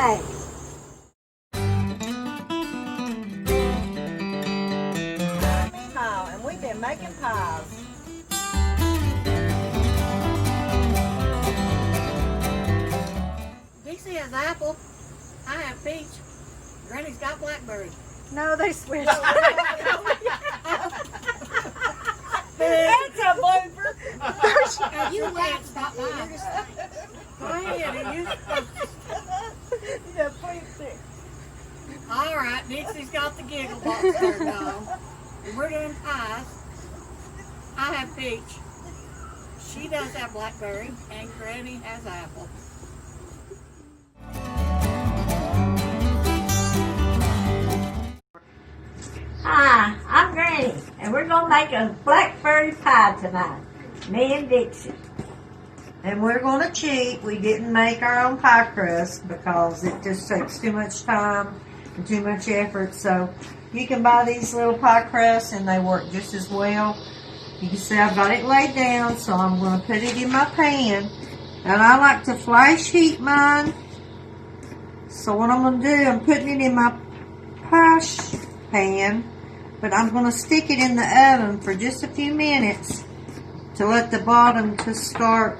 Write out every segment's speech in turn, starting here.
back. And we've been making pies. Dixie has apple. I have peach. Granny's got blackberry. No, they switched. That's a blooper. you can't stop mine. Go ahead. Yeah, please do. All right, Dixie's got the giggle box turned on. And we're doing pies. I have peach. She does have blackberry, and Granny has apple. Hi, I'm Granny, and we're going to make a blackberry pie tonight. Me and Dixie. And we're going to cheat. We didn't make our own pie crust because it just takes too much time and too much effort. So you can buy these little pie crusts and they work just as well. You can see I've got it laid down, so I'm going to put it in my pan. And I like to flash heat mine. So what I'm going to do, I'm putting it in my pie pan, but I'm going to stick it in the oven for just a few minutes to let the bottom to start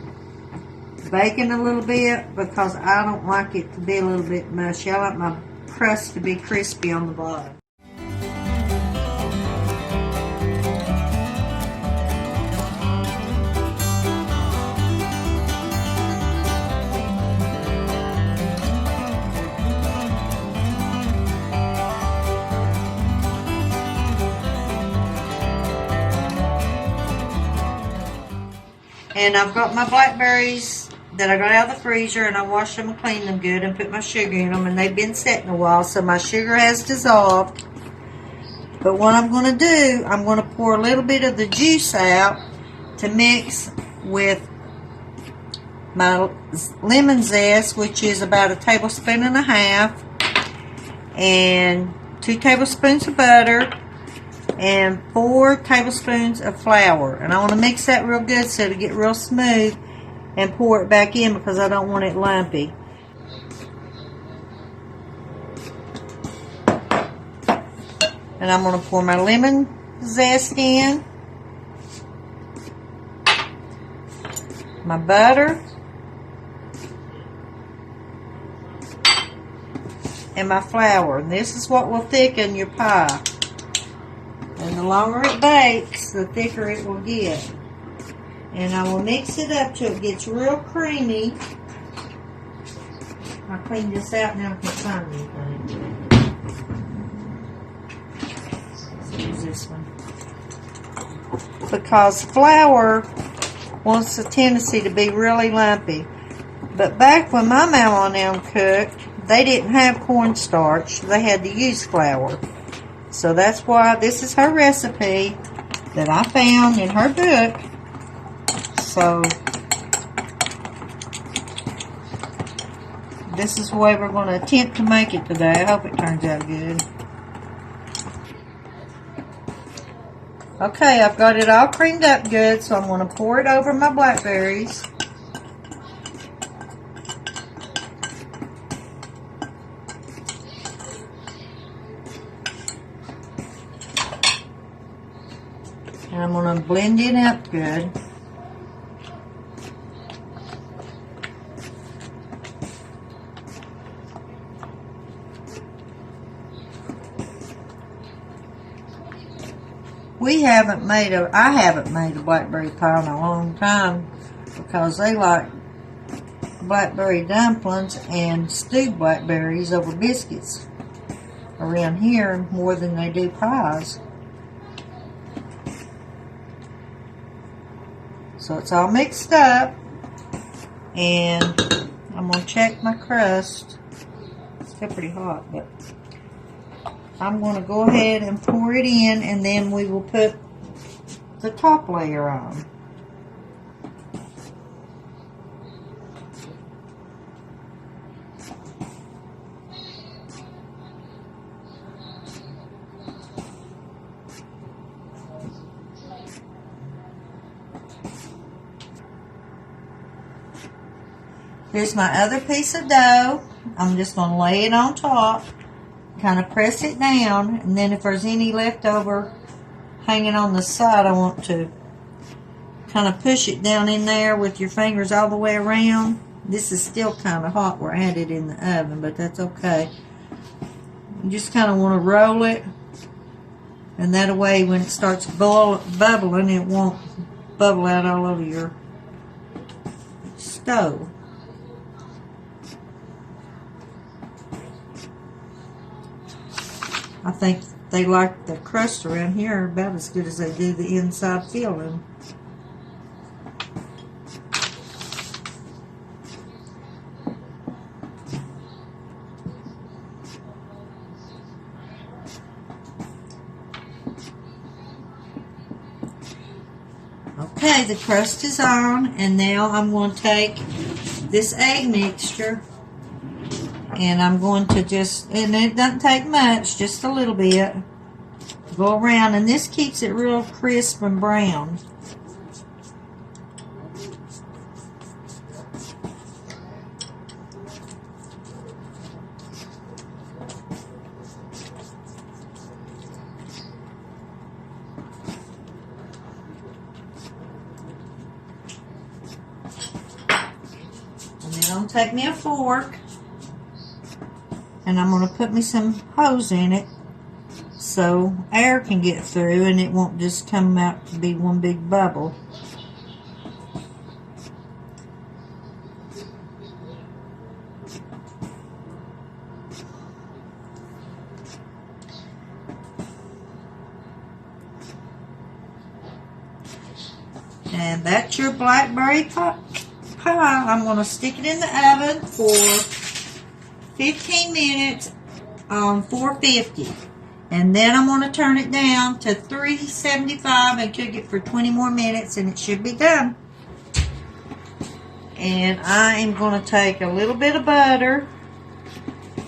baking a little bit, because I don't like it to be a little bit mushy. I like my crust to be crispy on the bottom. And I've got my blackberries that I got out of the freezer, and I washed them and cleaned them good and put my sugar in them, and they've been setting a while, so my sugar has dissolved. But what I'm going to do, I'm going to pour a little bit of the juice out to mix with my lemon zest, which is about 1.5 tablespoons, and 2 tablespoons of butter, and 4 tablespoons of flour. And I want to mix that real good so it'll get real smooth, and pour it back in because I don't want it lumpy. And I'm going to pour my lemon zest in, my butter, and my flour. And this is what will thicken your pie. And the longer it bakes, the thicker it will get. And I will mix it up till it gets real creamy. I'll clean this out now. I can find anything. Let's use this one. Because flour wants a tendency to be really lumpy. But back when my mama and them cooked, they didn't have cornstarch. They had to use flour. So that's why this is her recipe that I found in her book. So this is the way we're going to attempt to make it today. I hope it turns out good. Okay, I've got it all creamed up good, so I'm going to pour it over my blackberries. And I'm going to blend it up good. I haven't made a blackberry pie in a long time, because they like blackberry dumplings and stewed blackberries over biscuits around here more than they do pies. So it's all mixed up, and I'm going to check my crust. It's still pretty hot, but I'm going to go ahead and pour it in, and then we will put the top layer on. Here's my other piece of dough. I'm just going to lay it on top, kind of press it down, and then if there's any leftover hanging on the side, I want to kind of push it down in there with your fingers all the way around. This is still kind of hot where I had it in the oven, but that's okay. You just kind of want to roll it, and that way when it starts bubbling, it won't bubble out all over your stove. I think they like the crust around here about as good as they do the inside filling. Okay, the crust is on, and now I'm going to take this egg mixture, and I'm going to just, and it doesn't take much, just a little bit, go around, and this keeps it real crisp and brown. And then I'm going to take me a fork, and I'm going to put me some hose in it so air can get through and it won't just come out to be one big bubble. And that's your blackberry pie. I'm going to stick it in the oven for 15 minutes on 450. And then I'm going to turn it down to 375 and cook it for 20 more minutes, and it should be done. And I am going to take a little bit of butter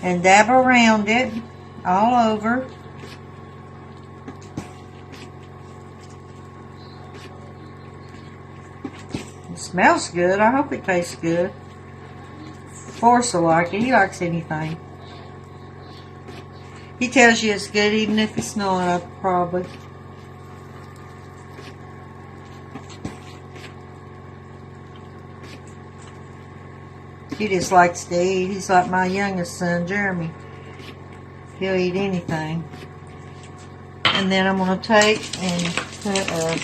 and dab around it all over. It smells good. I hope it tastes good. Forrest will like it. He likes anything. He tells you it's good even if it's not, probably. He just likes to eat. He's like my youngest son, Jeremy. He'll eat anything. And then I'm going to take and put a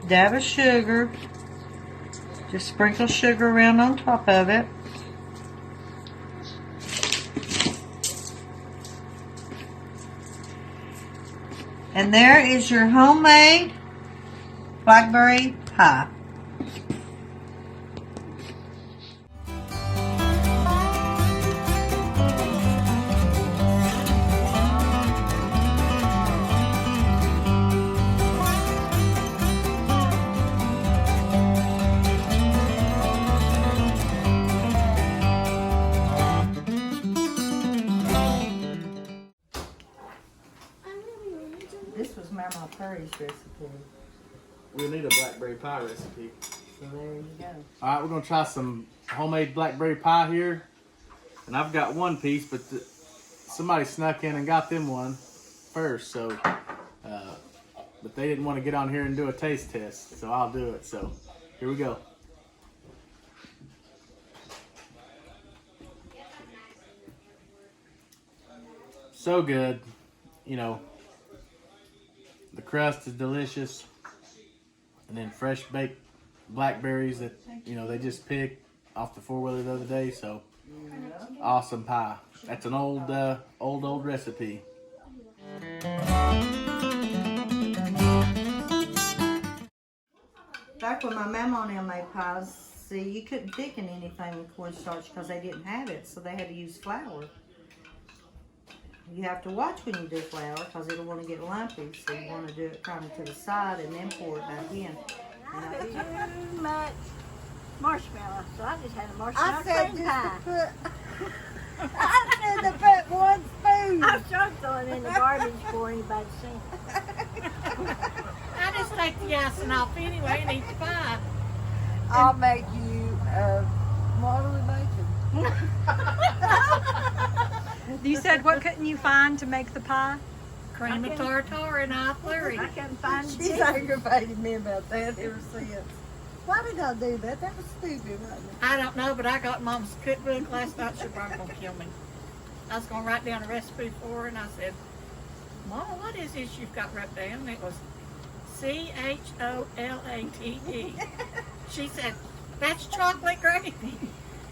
dab of sugar. Just sprinkle sugar around on top of it. And there is your homemade blackberry pie. This was Memaw recipe. We'll need a blackberry pie recipe. So there you go. Alright, we're going to try some homemade blackberry pie here. And I've got one piece, but somebody snuck in and got them one first. So, but they didn't want to get on here and do a taste test. So I'll do it. So here we go. So good. You know, the crust is delicious. And then fresh baked blackberries that, you know, they just picked off the four-wheeler the other day. So awesome pie. That's an old recipe. Back when my mama and them made pies, see, you couldn't thicken anything with cornstarch because they didn't have it, so they had to use flour. You have to watch when you do flour because it'll want to get lumpy, so you want to do it kind of to the side and then pour it back in. Too much marshmallow, so I just had a marshmallow cream pie. I said to put 1 spoon. I started throwing in the garbage before anybody seen it. I just take the icing off anyway and eat the pie. I'll make you, what are we making? You said what couldn't you find to make the pie? Cream of tartar and eye flurry. I couldn't find She's it. aggravated me about that ever since. Why did I do that? That was stupid, wasn't it? I don't know, but I got Mom's cookbook last night. She probably gonna kill me. I was gonna write down a recipe for her, and I said, "Mama, what is this you've got wrote down?" And it was CHOLATE. She said, "That's chocolate gravy."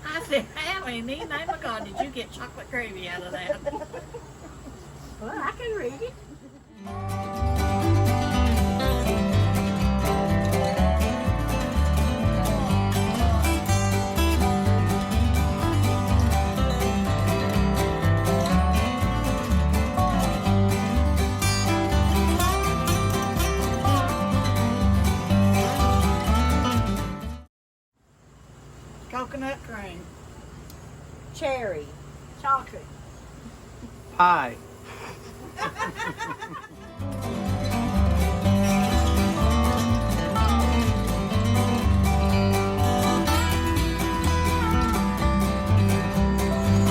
I said, "How in the name of God did you get chocolate gravy out of that?" Well, I can read it. Coconut cream. Cherry. Chocolate. Pie.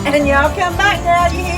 And y'all come back now, you hear?